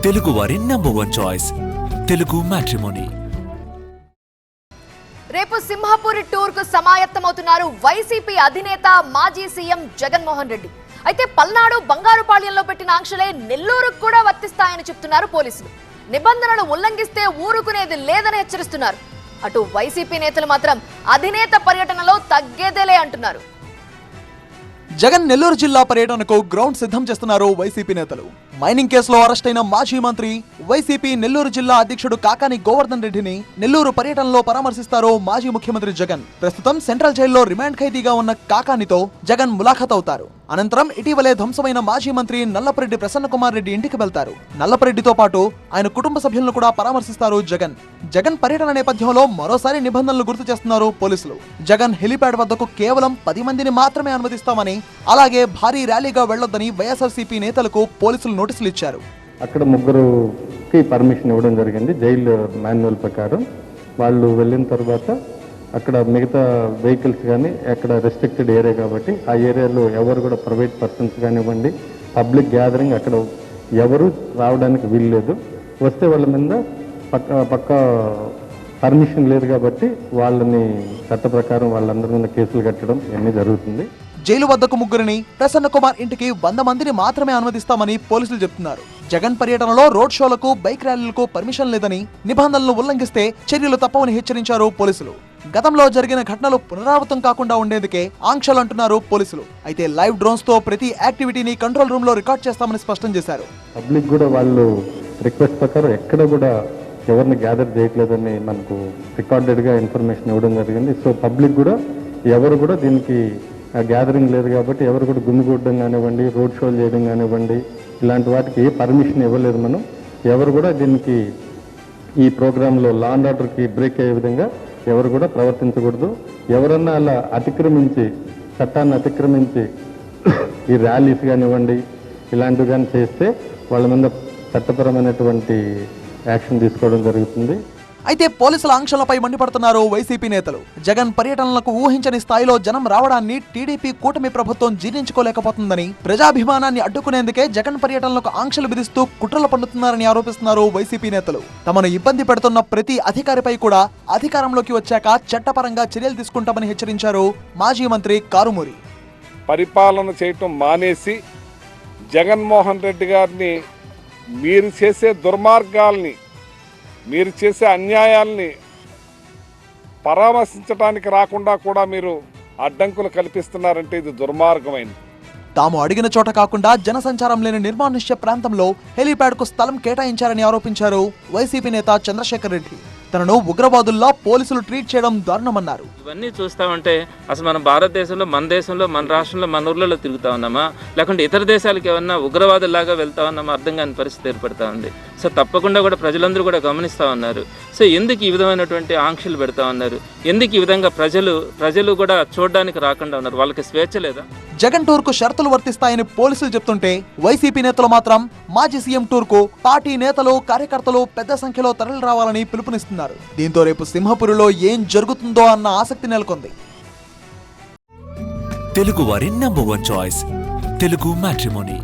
తెలుగు వారి #1 choice Telugu matrimony. రేపు Simhapuri tour కు సమాయత్తమవుతున్నారు వైసీపీ అధినేత మాజీ సీఎం జగన్మోహన్ రెడ్డి. అయితే పల్నాడు బంగారుపాళ్యంలో పెట్టిన ఆంక్షలే నెల్లూరుకు కూడా వర్తిస్తాయని చెప్తున్నారు పోలీసులు. నిబంధనలు ఉల్లంఘిస్తే ఊరుకునేది లేదని హెచ్చరిస్తున్నారు. అటు వైసీపీ నేతలు మాత్రం అధినేత పర్యటనలో తగ్గేదేలే అంటున్నారు. జగన్ నెల్లూరు జిల్లా పర్యటనకు గ్రౌండ్ సిద్ధం చేస్తున్నారు వైసీపీ నేతలు. మైనింగ్ కేసులో అరెస్ట్ అయిన మాజీ మంత్రి, వైసీపీ నెల్లూరు జిల్లా అధ్యక్షుడు కాకాని గోవర్ధన్ రెడ్డిని నెల్లూరు పర్యటనలో పరామర్శిస్తారు మాజీ ముఖ్యమంత్రి జగన్. ప్రస్తుతం సెంట్రల్ జైల్లో రిమాండ్ ఖైదీగా ఉన్న కాకానితో జగన్ ములాఖత్ అవుతారు. అనంతరం ఇటీవలే ధ్వంసమైన మాజీ మంత్రి నల్లపరెడ్డి ప్రసన్నకుమార్ రెడ్డి ఇంటికి వెళ్తారు. నల్లపరెడ్డితో పాటు ఆయన కుటుంబ సభ్యులను కూడా పరామర్శిస్తారు జగన్. జగన్ పర్యటన నేపథ్యంలో మరోసారి నిబంధనలు గుర్తు చేస్తున్నారు పోలీసులు. జగన్ హెలిప్యాడ్ వద్దకు కేవలం 10 మందిని మాత్రమే అనుమతిస్తామని, అలాగే భారీ ర్యాలీగా వెళ్లొద్దని వైఎస్ఆర్సీపీ నేతలకు పోలీసులు నోటీసులు ఇచ్చారు. అక్కడ ముగ్గురుకి పర్మిషన్ ఇవ్వడం జరిగింది జైలు మాన్యువల్ ప్రకారం. వాళ్ళు వెళ్ళిన తర్వాత అక్కడ మిగతా వెహికల్స్ కానీ అక్కడ రెస్ట్రిక్టెడ్ ఏరియా కాబట్టి ఆ ఏరియాలో ఎవరు కూడా ప్రైవేట్ పర్సన్స్ కానివ్వండి, పబ్లిక్ గ్యాదరింగ్ అక్కడ ఎవరు రావడానికి వీల్లేదు. వస్తే వాళ్ళ మీద పక్క పర్మిషన్ లేదు కాబట్టి వాళ్ళని చట్ట ప్రకారం వాళ్ళందరి మీద కేసులు కట్టడం ఇవన్నీ జరుగుతుంది. జైలు వద్దకు ముగ్గురిని, ప్రసన్న కుమార్ ఇంటికి 100 మందిని మాత్రమే అనుమతిస్తామని పోలీసులు చెబుతున్నారు. జగన్ పర్యటనలో రోడ్ షోలకు, బైక్ ర్యాలీలకు పర్మిషన్ లేదని, నిబంధనలు ఉల్లంఘిస్తే చర్యలు తప్పవని హెచ్చరించారు పోలీసులు. గతంలో జరిగిన ఘటనలు పునరావృతం కాకుండా ఉండేందుకే ఆంక్షలు అంటున్నారు పోలీసులు. అయితే లైవ్ డ్రోన్స్ తో ప్రతి యాక్టివిటీని కంట్రోల్ రూమ్ లో రికార్డ్ చేస్తామని స్పష్టం చేశారు. పబ్లిక్ కూడా వాళ్ళు రిక్వెస్ట్ ప్రకారం ఎక్కడ కూడా ఎవరిని గ్యాదర్ చేయట్లేదని మనకు రికార్డెడ్గా ఇన్ఫర్మేషన్ ఇవ్వడం జరిగింది. సో పబ్లిక్ కూడా ఎవరు కూడా దీనికి గ్యాదరింగ్ లేదు కాబట్టి ఎవరు కూడా గుమిగూడడం కానివ్వండి, రోడ్ షోలు చేయడం కానివ్వండి, ఇలాంటి వాటికి ఏ పర్మిషన్ ఇవ్వలేదు మనం. ఎవరు కూడా దీనికి ఈ ప్రోగ్రాంలో లా అండ్ ఆర్డర్కి బ్రేక్ అయ్యే విధంగా ఎవరు కూడా ప్రవర్తించకూడదు. ఎవరన్నా అలా అతిక్రమించి, చట్టాన్ని అతిక్రమించి ఈ ర్యాలీస్ కానివ్వండి ఇలాంటివి కానీ చేస్తే వాళ్ళ మీద చట్టపరమైనటువంటి యాక్షన్ తీసుకోవడం జరుగుతుంది. అయితే పోలీసుల ఆంక్షలపై మండిపడుతున్నారు వైసీపీ నేతలు. జగన్ పర్యటనలకు ఊహించని స్థాయిలో జనం రావడాన్ని టీడీపీ కూటమి ప్రభుత్వం జీర్ణించుకోలేకపోతుందని, ప్రజాభిమానాన్ని అడ్డుకునేందుకే జగన్ పర్యటనలకు ఆంక్షలు విధిస్తూ కుట్రలు పన్నుతున్నారని ఆరోపిస్తున్నారు వైసీపీ నేతలు. తమను ఇబ్బంది పెడుతున్న ప్రతి అధికారిపై కూడా అధికారంలోకి వచ్చాక చట్టపరంగా చర్యలు తీసుకుంటామని హెచ్చరించారు మాజీ మంత్రి కారుమూరి. పరిపాలన చేయటం మానేసి జగన్మోహన్ రెడ్డి గారిని మీరు చేసే దుర్మార్గాల్ని, మీరు చేసే అన్యాయాల్ని పరామర్శించడానికి రాకుండా కూడా మీరు అడ్డంకులు కల్పిస్తున్నారంటే ఇది దుర్మార్గమైనది. తాము అడిగిన చోట కాకుండా జనసంచారం లేని నిర్మానుష్య ప్రాంతంలో హెలీప్యాడ్ కు స్థలం కేటాయించారని ఆరోపించారు వైసీపీ నేత చంద్రశేఖర్ రెడ్డి. తనను ఉగ్రవాదుల్లా పోలీసులు ట్రీట్ చేయడం దారుణమన్నారు. ఇవన్నీ చూస్తామంటే అసలు మన భారతదేశంలో, మన దేశంలో, మన రాష్ట్రంలో, మన ఊర్లలో తిరుగుతా ఉన్నామా, లేకుంటే ఇతర దేశాలకు ఏమన్నా ఉగ్రవాదుల్లాగా వెళ్తా ఉన్నామా అర్థం కాని పరిస్థితి ఏర్పడతా ఉంది. సో తప్పకుండా కూడా ప్రజలందరూ కూడా గమనిస్తూ ఉన్నారు. సో ఎందుకు ఈ విధమైనటువంటి ఆంక్షలు పెడతా ఉన్నారు, ఎందుకు ఈ విధంగా ప్రజలు కూడా చూడడానికి రాకుండా ఉన్నారు, వాళ్ళకి స్వేచ్ఛ లేదా? జగన్ టూర్ కు షరతులు వర్తిస్తాయని పోలీసులు చెప్తుంటే వైసీపీ నేతలు మాత్రం మాజీ సీఎం టూర్ కు పార్టీ నేతలు, కార్యకర్తలు పెద్ద సంఖ్యలో తరలి రావాలని పిలుపునిస్తున్నారు. దీంతో రేపు సింహపురిలో ఏం జరుగుతుందో అన్న ఆసక్తి నెలకొంది. తెలుగు వారి #1 చాయిస్ తెలుగు మ్యాట్రిమోనీ.